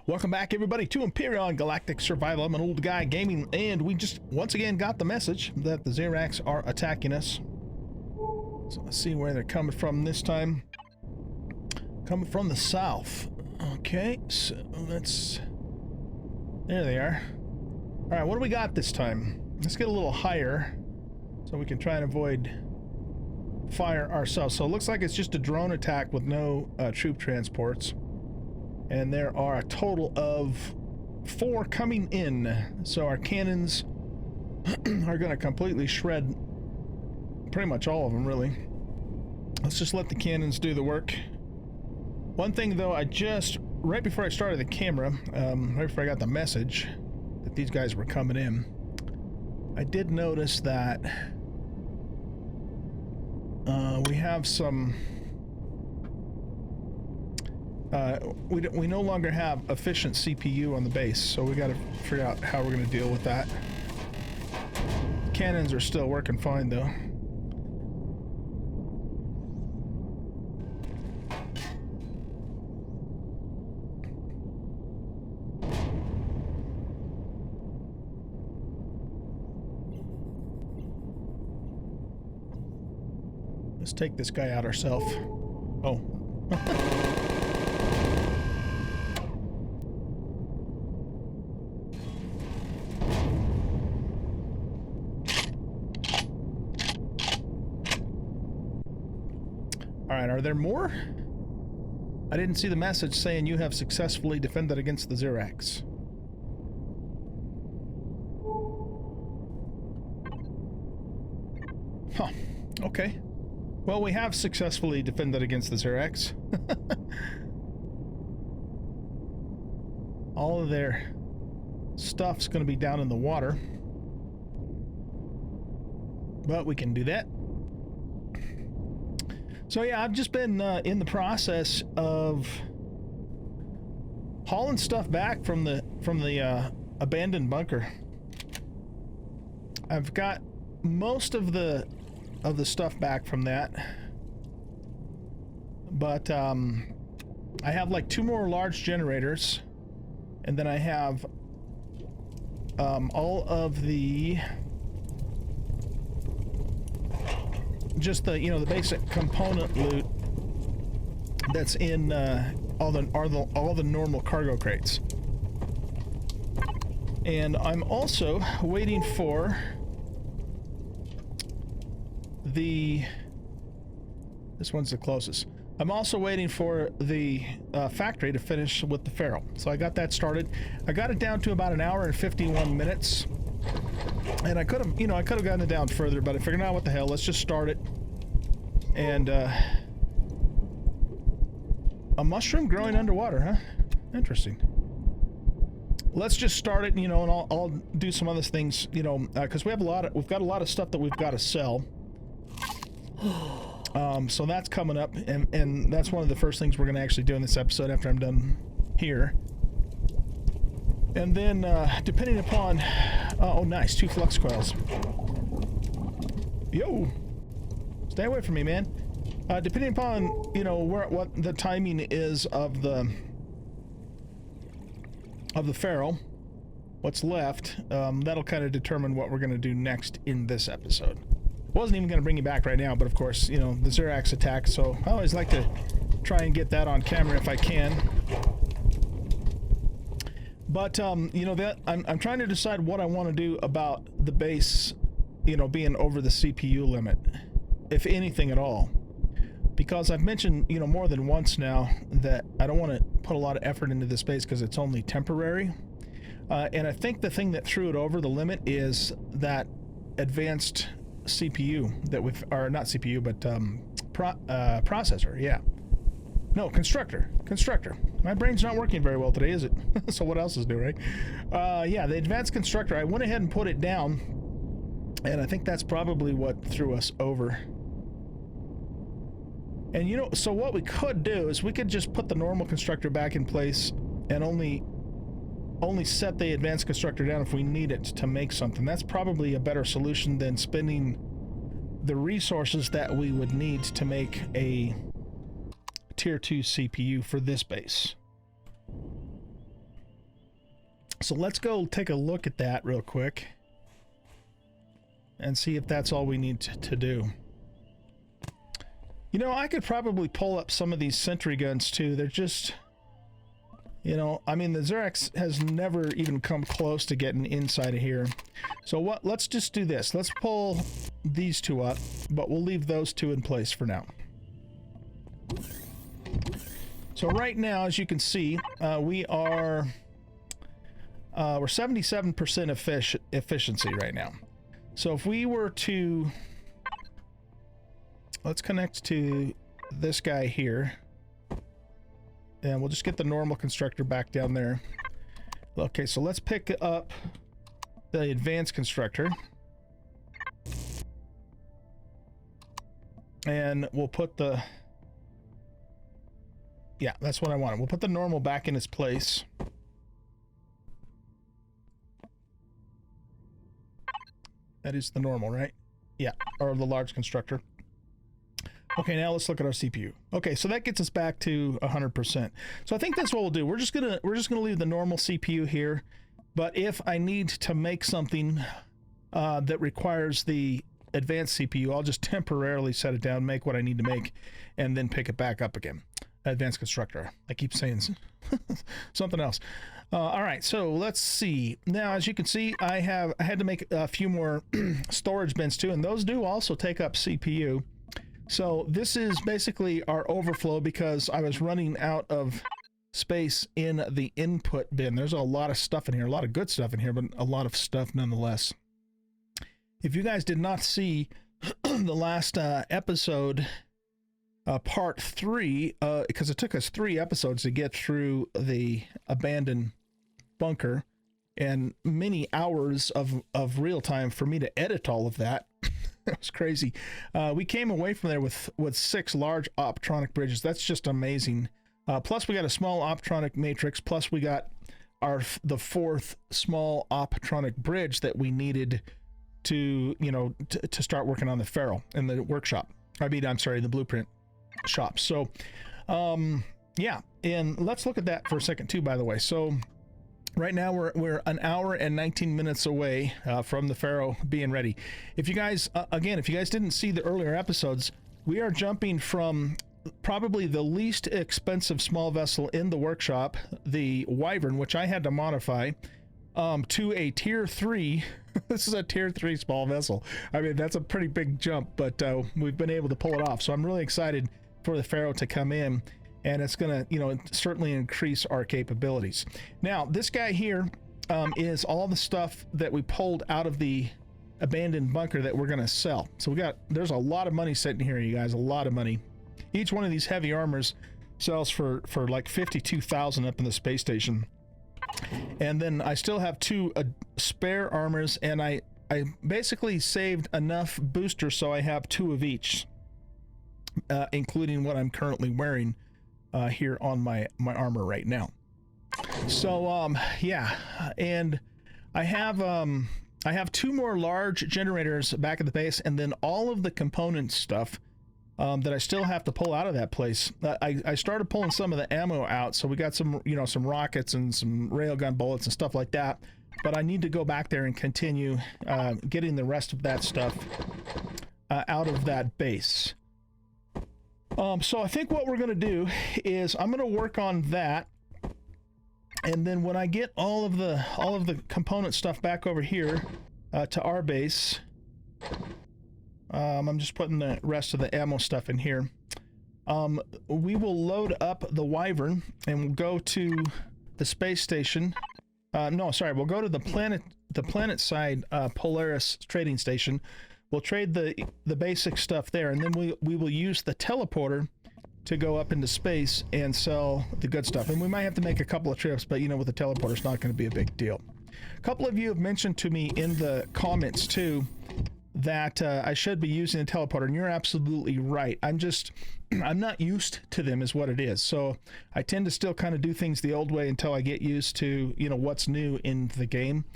Welcome back, everybody, to Empyrion Galactic Survival. I'm an old guy gaming, and we just once again got the message that the ZeroG are attacking us. So let's see where they're coming from this time. Coming from the south. Okay, so let's... There they are. Alright, what do we got this time? Let's get a little higher so we can try and avoid fire ourselves. So it looks like it's just a drone attack with no troop transports. And there are a total of 4 coming in. So our cannons are going to completely shred pretty much all of them, really. Let's just let the cannons do the work. One thing, though, right before I started the camera, right before I got the message that these guys were coming in, I did notice that we have some... we no longer have efficient CPU on the base, so we got to figure out how we're going to deal with that. Cannons are still working fine, though. Let's take this guy out ourselves. Oh. Alright, are there more? I didn't see the message saying you have successfully defended against the ZeroG. Huh. Okay. Well, we have successfully defended against the ZeroG. All of their stuff's going to be down in the water. But we can do that. So yeah, I've just been in the process of hauling stuff back from the abandoned bunker. I've got most of the stuff back from that, but I have like 2 more large generators, and then I have all of the just the the basic component loot that's in all the normal cargo crates. And I'm also waiting for this one's the closest. I'm also waiting for the factory to finish with the Ferro. So I got that started. I got it down to about 1 hour and 51 minutes. And I could have, I could have gotten it down further, but I figured, out what the hell, let's just start it. And a mushroom growing underwater, huh? Interesting. Let's just start it, and I'll do some other things, because we've got a lot of stuff that we've got to sell. So that's coming up, and that's one of the first things we're going to actually do in this episode after I'm done here. And then, depending upon... oh, nice. 2 flux coils. Yo! Stay away from me, man. Depending upon, what the timing is of the Ferro, what's left, that'll kind of determine what we're going to do next in this episode. Wasn't even going to bring you back right now, but of course, the ZeroG attack, so I always like to try and get that on camera if I can. But, that I'm trying to decide what I want to do about the base, being over the CPU limit, if anything at all. Because I've mentioned, more than once now that I don't want to put a lot of effort into this base because it's only temporary. And I think the thing that threw it over the limit is that advanced CPU that or not CPU, but processor, yeah. No, constructor. My brain's not working very well today, is it? So what else is new, right? Yeah, the advanced constructor, I went ahead and put it down, and I think that's probably what threw us over. And so what we could do is we could just put the normal constructor back in place and only set the advanced constructor down if we need it to make something. That's probably a better solution than spending the resources that we would need to make a tier 2 CPU for this base. So let's go take a look at that real quick and see if that's all we need to do. You know, I could probably pull up some of these sentry guns too. They're just, you know, I mean, the ZeroG has never even come close to getting inside of here. So what? Let's just do this. Let's pull these two up, but we'll leave those two in place for now. So right now, as you can see, we're 77% efficiency right now. So if we were to, let's connect to this guy here, and we'll just get the normal constructor back down there. Okay, so let's pick up the advanced constructor, and we'll put the, yeah, that's what I wanted. We'll put the normal back in its place. That is the normal, right? Yeah, or the large constructor. Okay, now let's look at our CPU. Okay, so that gets us back to 100%. So I think that's what we'll do. We're just gonna leave the normal CPU here. But if I need to make something that requires the advanced CPU, I'll just temporarily set it down, make what I need to make, and then pick it back up again. Advanced constructor. I keep saying something else. All right, so let's see. Now, as you can see, I had to make a few more storage bins too, and those do also take up CPU. So this is basically our overflow because I was running out of space in the input bin. There's a lot of stuff in here, a lot of good stuff in here, but a lot of stuff nonetheless. If you guys did not see the last episode, part 3, because it took us 3 episodes to get through the abandoned bunker and many hours of real time for me to edit all of that. That was crazy. We came away from there with 6 large optronic bridges. That's just amazing. Plus we got a small optronic matrix, plus we got the 4th small optronic bridge that we needed to, you know, to start working on the Ferro in the workshop. I mean, I'm sorry, the blueprint shop. So yeah, and let's look at that for a second too, by the way. So right now we're an hour and 19 minutes away from the Ferro being ready. If you guys again, if you guys didn't see the earlier episodes, we are jumping from probably the least expensive small vessel in the workshop, the Wyvern, which I had to modify, to a tier 3. This is a tier 3 small vessel. I mean, that's a pretty big jump, but we've been able to pull it off. So I'm really excited for the Ferro to come in, and it's gonna, you know, certainly increase our capabilities. Now, this guy here is all the stuff that we pulled out of the abandoned bunker that we're gonna sell. So there's a lot of money sitting here, you guys, a lot of money. Each one of these heavy armors sells for like 52,000 up in the space station. And then I still have 2 spare armors, and I basically saved enough boosters so I have 2 of each, including what I'm currently wearing here on my armor right now. So yeah, and I have 2 more large generators back at the base, and then all of the component stuff that I still have to pull out of that place. I started pulling some of the ammo out, so we got some, you know, some rockets and some railgun bullets and stuff like that, but I need to go back there and continue getting the rest of that stuff out of that base. So I think what we're going to do is I'm going to work on that, and then when I get all of the component stuff back over here to our base, I'm just putting the rest of the ammo stuff in here. We will load up the Wyvern and we'll go to the space station. No, sorry, we'll go to the planet side Polaris trading station. We'll trade the basic stuff there, and then we will use the teleporter to go up into space and sell the good stuff. And we might have to make a couple of trips, but you know, with the teleporter, it's not going to be a big deal. A couple of you have mentioned to me in the comments too that I should be using the teleporter, and you're absolutely right. I'm not used to them is what it is. So I tend to still kind of do things the old way until I get used to, you know, what's new in the game.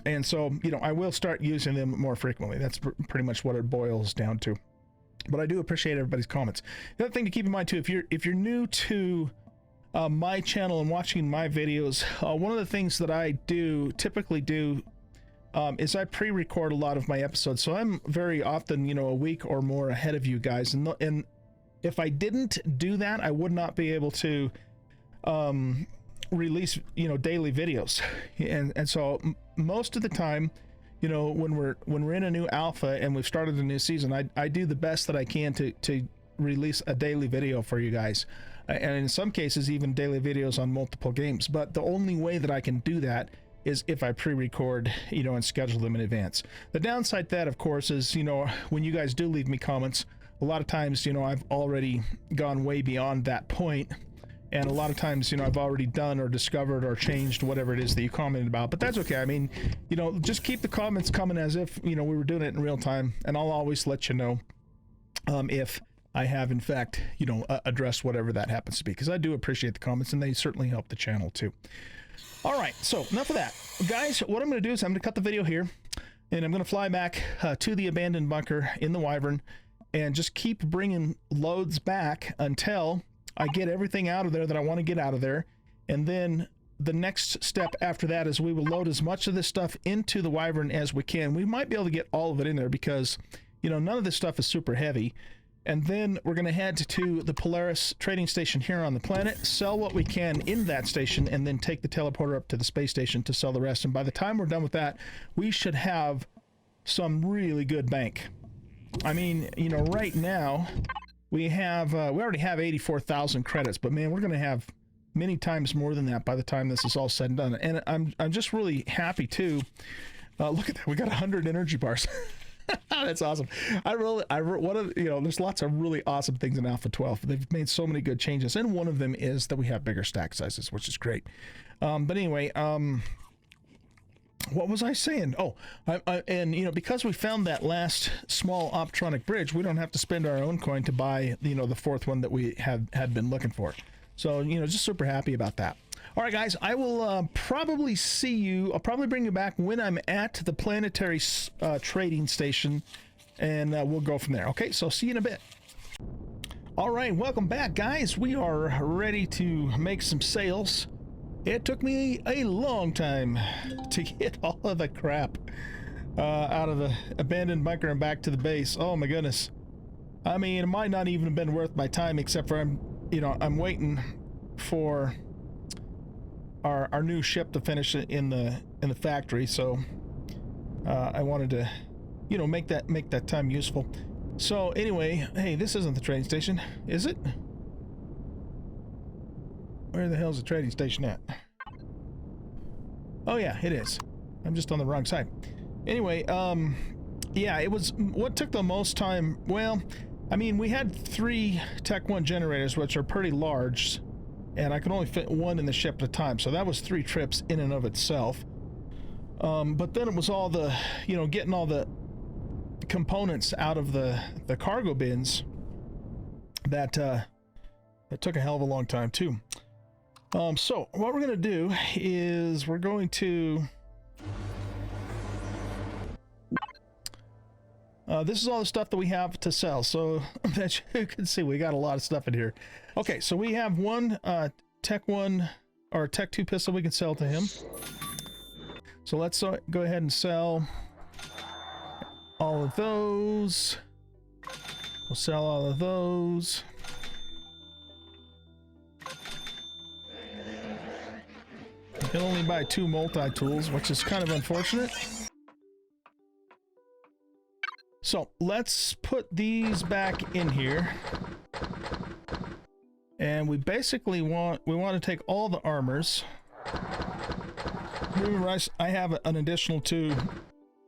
And so, you know, I will start using them more frequently. That's pretty much what it boils down to. But I do appreciate everybody's comments. The other thing to keep in mind too, if you're new to my channel and watching my videos, one of the things that I typically do is I pre-record a lot of my episodes. So I'm very often, you know, a week or more ahead of you guys. And if I didn't do that, I would not be able to release, you know, daily videos. And so most of the time, you know, when we're in a new alpha and we've started a new season, I do the best that I can to release a daily video for you guys, and in some cases even daily videos on multiple games. But the only way that I can do that is if I pre-record, you know, and schedule them in advance. The downside to that, of course, is, you know, when you guys do leave me comments, a lot of times, you know, I've already gone way beyond that point. And a lot of times, you know, I've already done or discovered or changed whatever it is that you commented about. But that's okay. I mean, you know, just keep the comments coming as if, you know, we were doing it in real time. And I'll always let you know if I have, in fact, you know, addressed whatever that happens to be. Because I do appreciate the comments, and they certainly help the channel too. All right, so enough of that. Guys, what I'm going to do is I'm going to cut the video here. And I'm going to fly back to the abandoned bunker in the Wyvern. And just keep bringing loads back until I get everything out of there that I want to get out of there. And then the next step after that is we will load as much of this stuff into the Wyvern as we can. We might be able to get all of it in there because, you know, none of this stuff is super heavy. And then we're going to head to the Polaris trading station here on the planet, sell what we can in that station, and then take the teleporter up to the space station to sell the rest. And by the time we're done with that, we should have some really good bank. I mean, you know, right now we already have 84,000 credits, but man, we're going to have many times more than that by the time this is all said and done. And I'm just really happy too. Look at that. We got 100 energy bars. That's awesome. You know, there's lots of really awesome things in Alpha 12. They've made so many good changes. And one of them is that we have bigger stack sizes, which is great. But anyway, what was I saying? Oh, and you know, because we found that last small optronic bridge, we don't have to spend our own coin to buy, you know, the fourth one that we had been looking for. So, you know, just super happy about that. All right, guys, I will probably see you. I'll probably bring you back when I'm at the planetary trading station, and we'll go from there. Okay, so see you in a bit. All right, welcome back, guys. We are ready to make some sales. It took me a long time to get all of the crap out of the abandoned bunker and back to the base. Oh my goodness. I mean, it might not even have been worth my time, except for I'm waiting for our new ship to finish it in the factory. So I wanted to, you know, make that time useful. So anyway, hey, this isn't the trading station, is it? Where the hell's the trading station at? Oh yeah, it is. I'm just on the wrong side. Anyway, yeah, it was what took the most time. Well, I mean, we had 3 Tech 1 generators, which are pretty large, and I could only fit one in the ship at a time, so that was 3 trips in and of itself. But then it was all the, you know, getting all the components out of the cargo bins that took a hell of a long time too. So what we're going to do is we're going to this is all the stuff that we have to sell. So as you can see, we got a lot of stuff in here. Okay, so we have one Tech 1 or Tech 2 pistol we can sell to him. So let's go ahead and sell all of those. We'll sell all of those. You can only buy 2 multi-tools, which is kind of unfortunate. So let's put these back in here. And we basically want to take all the armors. Remember, I have an additional 2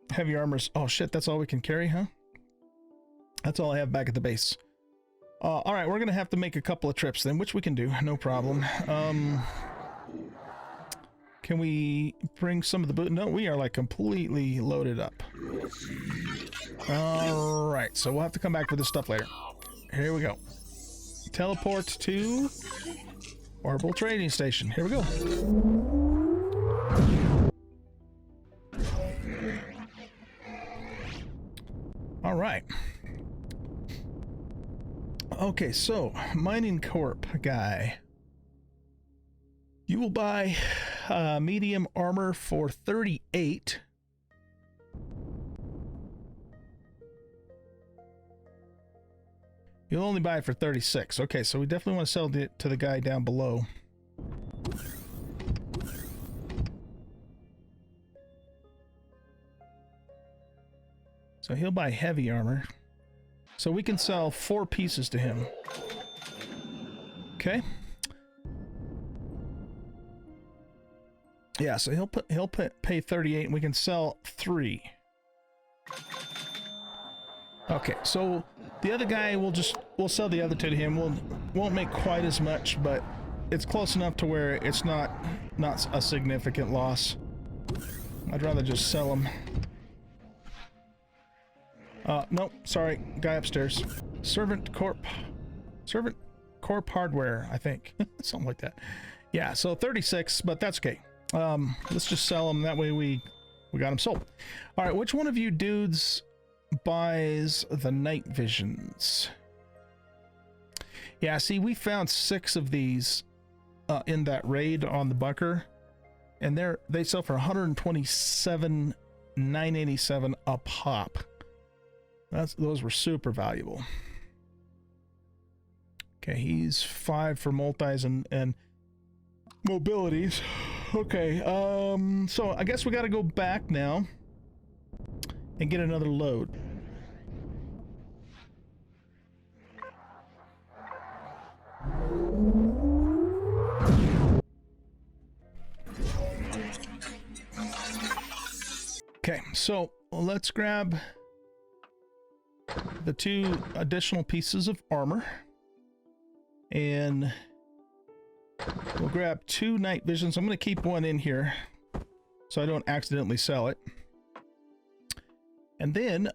heavy armors. Oh shit, that's all we can carry, huh? That's all I have back at the base. All right, we're gonna have to make a couple of trips then, which we can do, no problem. Can we bring some of the boot? No, we are like completely loaded up. All right, so we'll have to come back for this stuff later. Here we go. Teleport to Orbital Trading Station. Here we go. All right. Okay, so Mining Corp guy. You will buy medium armor for 38. You'll only buy it for 36. Okay, so we definitely want to sell it to the guy down below. So he'll buy heavy armor. So we can sell 4 pieces to him. Okay. Yeah, so he'll pay 38 and we can sell 3. Okay, so the other guy we'll sell the other 2 to him. Won't make quite as much, but it's close enough to where it's not a significant loss. I'd rather just sell them. Nope, sorry, guy upstairs. Servant Corp Hardware, I think. Something like that. Yeah, so 36, but that's okay. Let's just sell them, that way we got them sold. All right, which one of you dudes buys the night visions? Yeah, see, we found 6 of these in that raid on the bunker, and they sell for 127,987 a pop. Those were super valuable. Okay, he's 5 for multis and mobilities. Okay, so I guess we got to go back now and get another load. Okay, so let's grab the 2 additional pieces of armor, and we'll grab 2 night visions. I'm going to keep 1 in here so I don't accidentally sell it. And then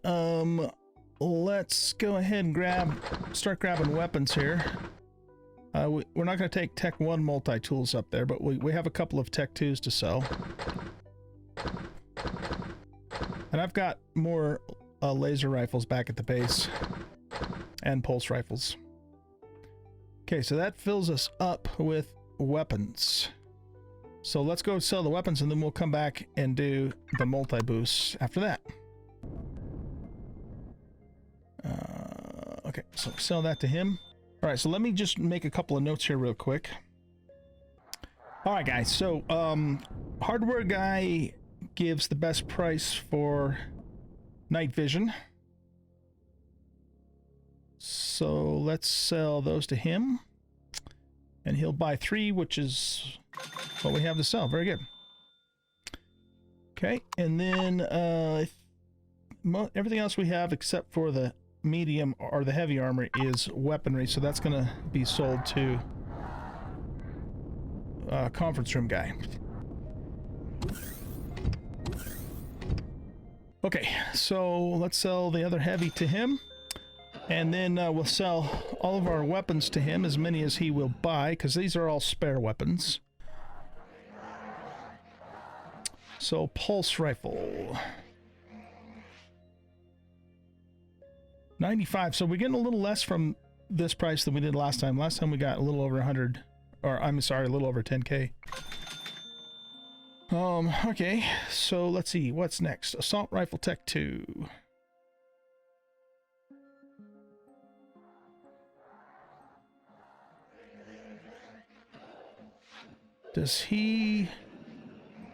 let's go ahead and start grabbing weapons here. We're not going to take Tech 1 multi-tools up there, but we have a couple of Tech 2s to sell. And I've got more laser rifles back at the base and pulse rifles. Okay, so that fills us up with weapons. So let's go sell the weapons and then we'll come back and do the multi-boosts after that. Okay, so sell that to him. All right, so let me just make a couple of notes here real quick. All right, guys, so hardware guy gives the best price for night vision. So let's sell those to him. And he'll buy 3, which is what we have to sell. Very good. Okay, and then everything else we have except for the medium or the heavy armor is weaponry, so that's gonna be sold to conference room guy. Okay, so let's sell the other heavy to him, and then we'll sell all of our weapons to him, as many as he will buy, because these are all spare weapons. So pulse rifle, 95. So we're getting a little less from this price than we did last time. Last time we got a little over 100, or I'm sorry, a little over 10k. Okay, so let's see, what's next? Assault Rifle Tech 2. Does he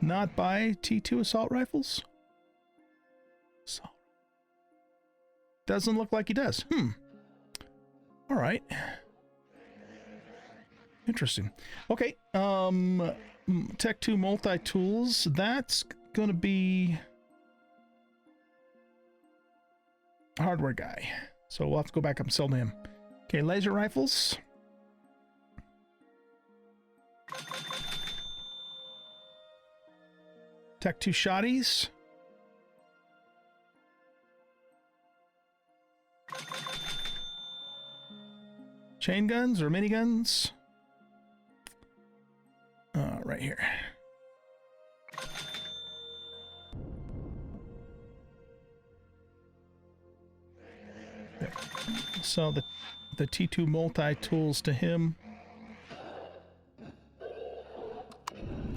not buy T2 assault rifles? Doesn't look like he does. All right. Interesting. Okay, Tech 2 multi-tools, that's gonna be hardware guy. So we'll have to go back up and sell to him. Okay, laser rifles. Tech 2 shotties. Chain guns or miniguns. Right here. There. So the T2 multi-tools to him.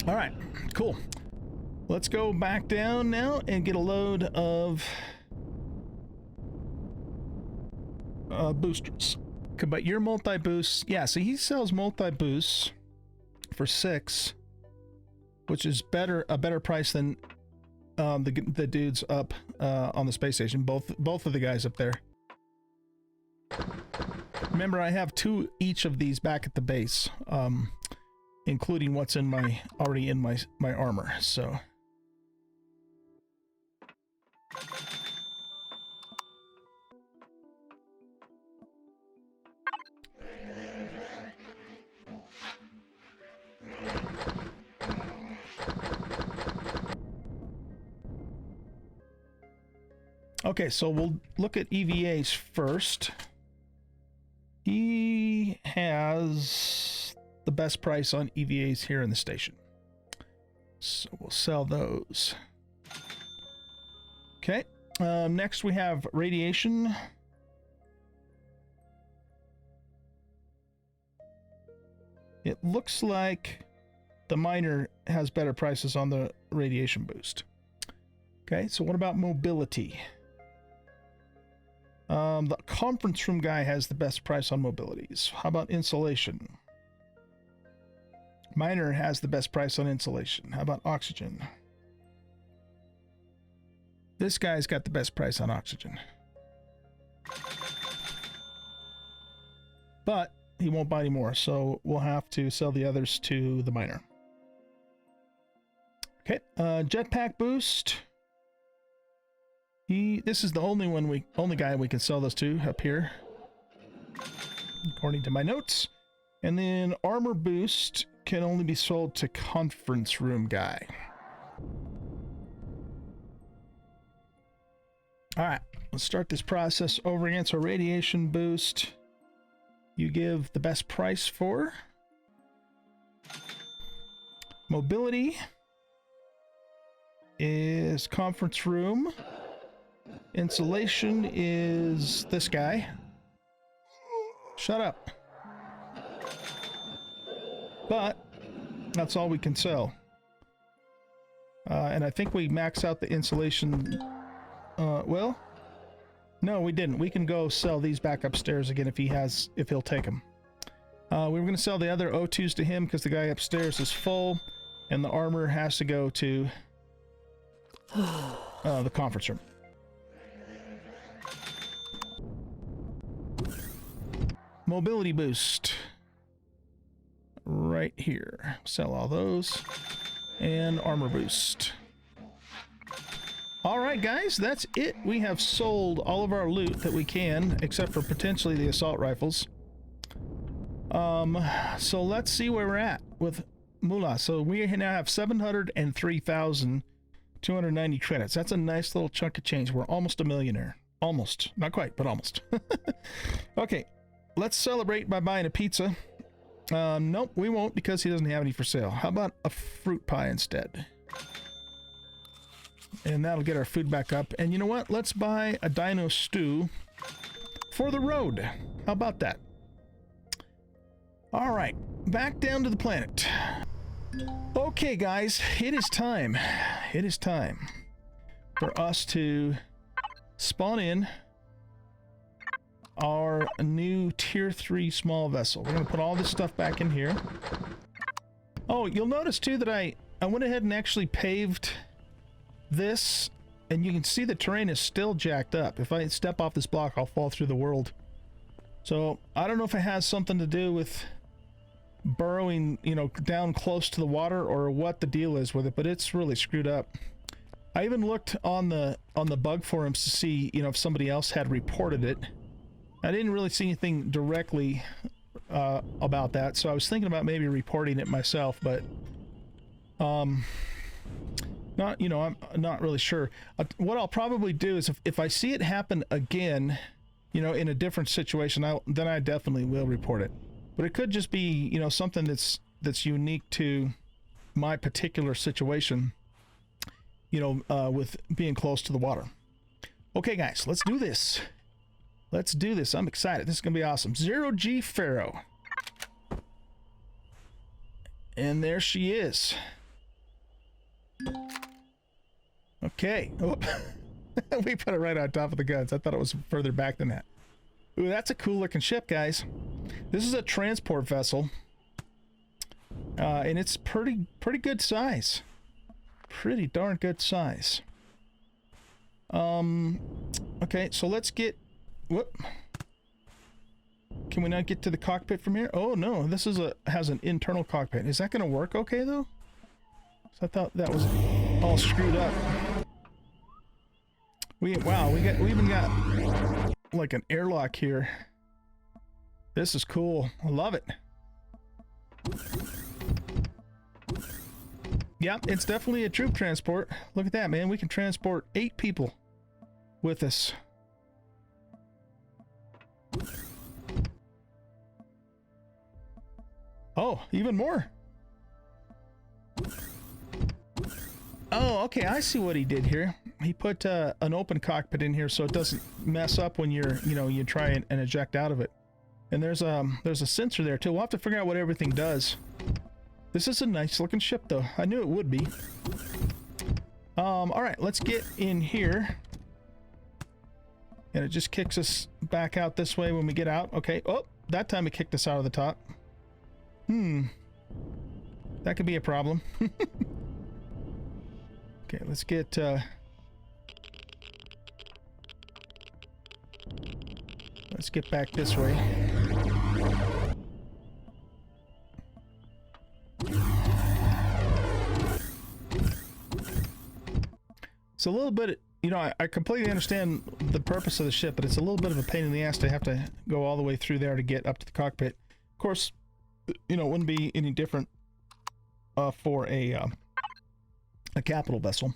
All right, cool. Let's go back down now and get a load of boosters. But your multi-boosts, yeah, so he sells multi-boosts for 6, which is a better price than the dudes up on the space station. Both of the guys up there. Remember, I have 2 each of these back at the base, including what's in already in my armor. So. Okay, so we'll look at EVAs first. He has the best price on EVAs here in the station. So we'll sell those. Okay, next we have radiation. It looks like the miner has better prices on the radiation boost. Okay, so what about mobility? The conference room guy has the best price on mobilities. How about insulation? Miner has the best price on insulation. How about oxygen? This guy's got the best price on oxygen. But he won't buy any more, so we'll have to sell the others to the miner. Okay, jetpack boost. This is the only guy we can sell those to up here, according to my notes. And then armor boost can only be sold to conference room guy. All right, let's start this process over again. So radiation boost, you give the best price for. Mobility is conference room. Insulation is this guy. Shut up. But that's all we can sell. And I think we max out the insulation. Well, no, we didn't. We can go sell these back upstairs again if he'll take them. We were going to sell the other O2s to him because the guy upstairs is full, and the armor has to go to the conference room. Mobility boost. Right here. Sell all those. And armor boost. Alright guys, that's it. We have sold all of our loot that we can, except for potentially the assault rifles. So let's see where we're at with Moolah. So we now have 703,290 credits. That's a nice little chunk of change. We're almost a millionaire. Almost. Not quite, but almost. Okay. Let's celebrate by buying a pizza. Nope, we won't because he doesn't have any for sale. How about a fruit pie instead? And that'll get our food back up. And you know what? Let's buy a dino stew for the road. How about that? All right, back down to the planet. Okay, guys, it is time. It is time for us to spawn in our new tier 3 small vessel. We're going to put all this stuff back in here. Oh, you'll notice too that I went ahead and actually paved this, and you can see the terrain is still jacked up. If I step off this block, I'll fall through the world. So I don't know if it has something to do with burrowing, you know, down close to the water or what the deal is with it, but it's really screwed up. I even looked on the bug forums to see, you know, if somebody else had reported it. I didn't really see anything directly about that, so I was thinking about maybe reporting it myself, but not, you know, I'm not really sure. What I'll probably do is if I see it happen again, you know, in a different situation, then I definitely will report it. But it could just be, you know, something that's unique to my particular situation, you know, with being close to the water. Okay, guys, let's do this. Let's do this. I'm excited. This is going to be awesome. ZeroG Ferro. And there she is. Okay. Oh. We put it right on top of the guns. I thought it was further back than that. Ooh, that's a cool looking ship, guys. This is a transport vessel. And it's pretty good size. Pretty darn good size. Okay, so let's get... Whoop. Can we not get to the cockpit from here? Oh no, this is has an internal cockpit. Is that going to work okay though? So I thought that was all screwed up. We even got like an airlock here. This is cool. I love it. Yep, it's definitely a troop transport. Look at that, man. We can transport 8 people with us. Oh, even more. Oh, okay, I see what he did here. He put an open cockpit in here so it doesn't mess up when you're, you try and eject out of it. And there's a sensor there too. We'll have to figure out what everything does. This is a nice looking ship though. I knew it would be. All right, let's get in here. And it just kicks us back out this way when we get out. Okay. Oh, that time it kicked us out of the top. That could be a problem. Okay, let's get back this way. It's a little bit, I completely understand the purpose of the ship, but it's a little bit of a pain in the ass to have to go all the way through there to get up to the cockpit. Of course, it wouldn't be any different for a capital vessel.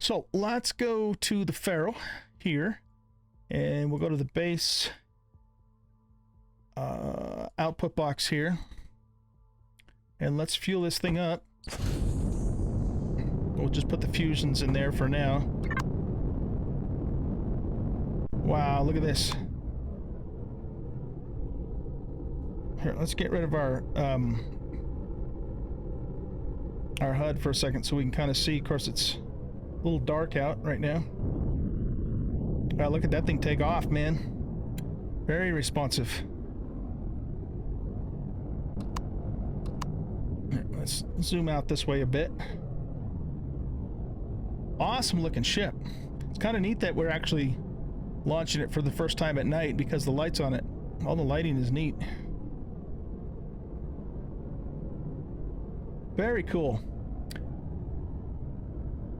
So let's go to the Ferro here, and we'll go to the base output box here, and let's fuel this thing up. We'll just put the fusions in there for now. Wow, look at this. Here, let's get rid of our HUD for a second so we can kind of see. Of course, it's a little dark out right now. Wow, look at that thing take off, man. Very responsive. Here, let's zoom out this way a bit. Awesome looking ship. It's kind of neat that we're actually launching it for the first time at night because the lights on it. All the lighting is neat. Very cool.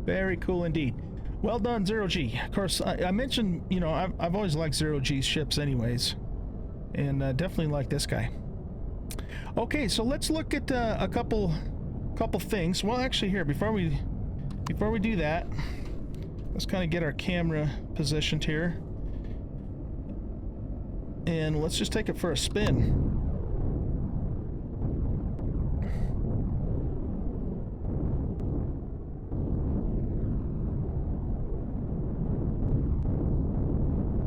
Very cool indeed. Well done, ZeroG. Of course, I mentioned, I've always liked ZeroG's ships anyways. And definitely like this guy. Okay, so let's look at a couple things. Well, actually here, before we do that, let's kind of get our camera positioned here. And let's just take it for a spin.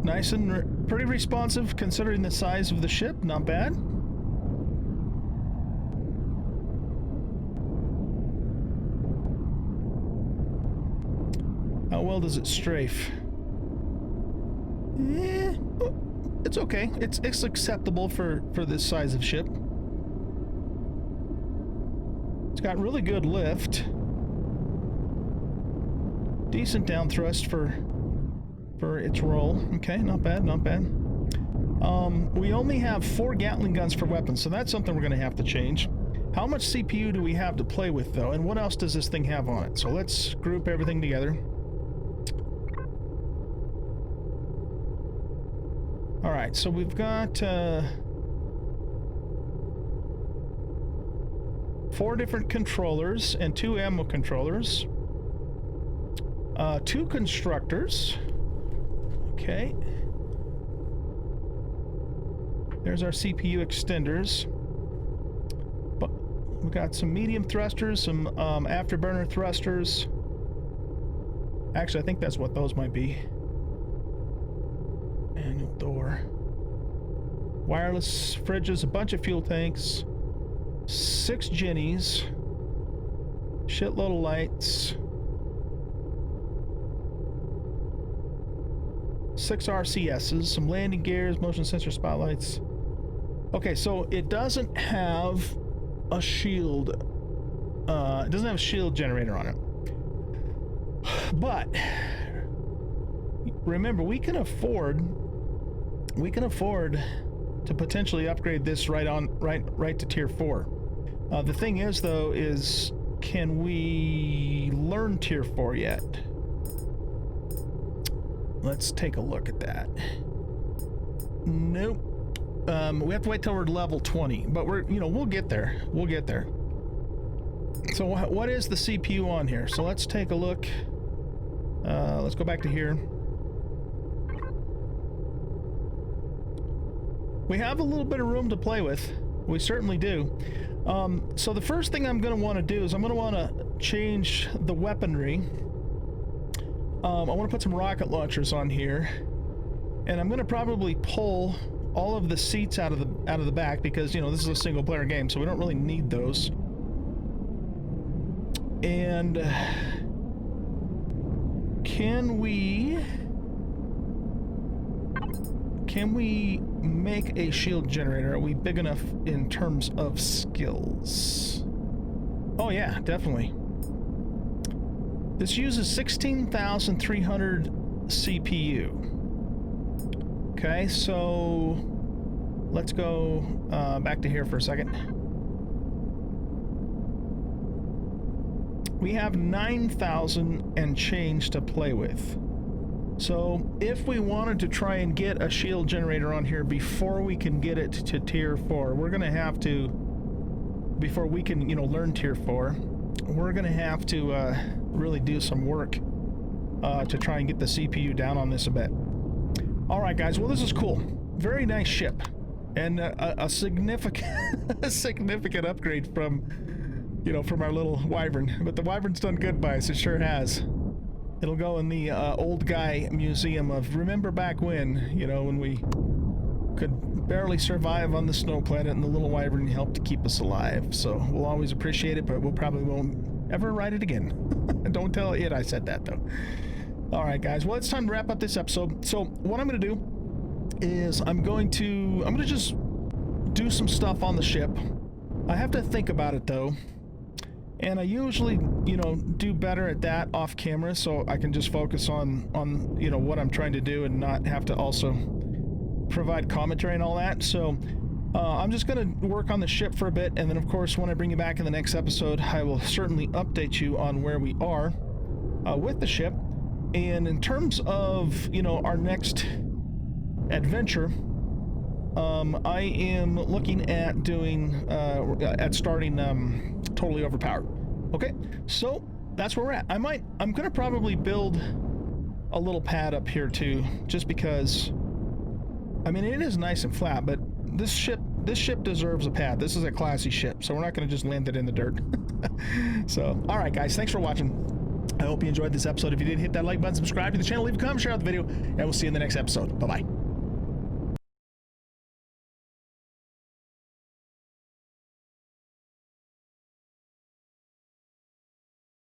Nice and pretty responsive considering the size of the ship. Not bad. How well does it strafe? It's okay. It's acceptable for this size of ship. It's got really good lift. Decent down thrust for its role. Okay, not bad, not bad. We only have 4 Gatling guns for weapons, so that's something we're going to have to change. How much CPU do we have to play with, though? And what else does this thing have on it? So let's group everything together. Alright, so we've got 4 different controllers and 2 ammo controllers. 2 constructors. Okay. There's our CPU extenders. But we got some medium thrusters, some afterburner thrusters. Actually, I think that's what those might be. Manual door. Wireless fridges, a bunch of fuel tanks, 6 Jennies, shitload of lights. 6 RCSs, some landing gears, motion sensor spotlights. Okay, so it doesn't have a shield. It doesn't have a shield generator on it. But remember, we can afford to potentially upgrade this right to tier 4. The thing is, though, is can we learn tier 4 yet? Let's take a look at that. Nope. We have to wait till we're level 20, but we'll get there. We'll get there. So what is the CPU on here? So let's take a look. Let's go back to here. We have a little bit of room to play with. We certainly do. So the first thing I'm going to want to do is I'm going to want to change the weaponry. I want to put some rocket launchers on here, and I'm going to probably pull all of the seats out of the back because this is a single player game, so we don't really need those. And can we make a shield generator? Are we big enough in terms of skills? Oh yeah, definitely. This uses 16,300 CPU. Okay, so let's go back to here for a second. We have 9,000 and change to play with. So if we wanted to try and get a shield generator on here before we can get it to tier 4, we're going to have to, before we can, learn tier 4, we're going to have to really do some work to try and get the CPU down on this a bit. All right, guys. Well, this is cool. Very nice ship, and a significant, a significant upgrade from, from our little Wyvern. But the Wyvern's done good by us. It sure has. It'll go in the old guy museum of remember back when, when we could barely survive on the snow planet and the little Wyvern helped to keep us alive. So we'll always appreciate it, but we'll probably won't ever ride it again. Don't tell it I said that, though. All right, guys. Well, it's time to wrap up this episode. So what I'm going to do is I'm going to just do some stuff on the ship. I have to think about it, though. And I usually, do better at that off camera, so I can just focus on what I'm trying to do and not have to also provide commentary and all that. So I'm just going to work on the ship for a bit, and then, of course, when I bring you back in the next episode, I will certainly update you on where we are with the ship. And in terms of, our next adventure, I am looking at starting Totally Overpowered. Okay, so that's where we're at. I'm gonna probably build a little pad up here too, just because, I mean, it is nice and flat, but this ship deserves a pad. This is a classy ship, so we're not gonna just land it in the dirt. So, all right, guys, thanks for watching. I hope you enjoyed this episode. If you did, hit that like button, subscribe to the channel, leave a comment, share out the video, and we'll see you in the next episode. Bye-bye.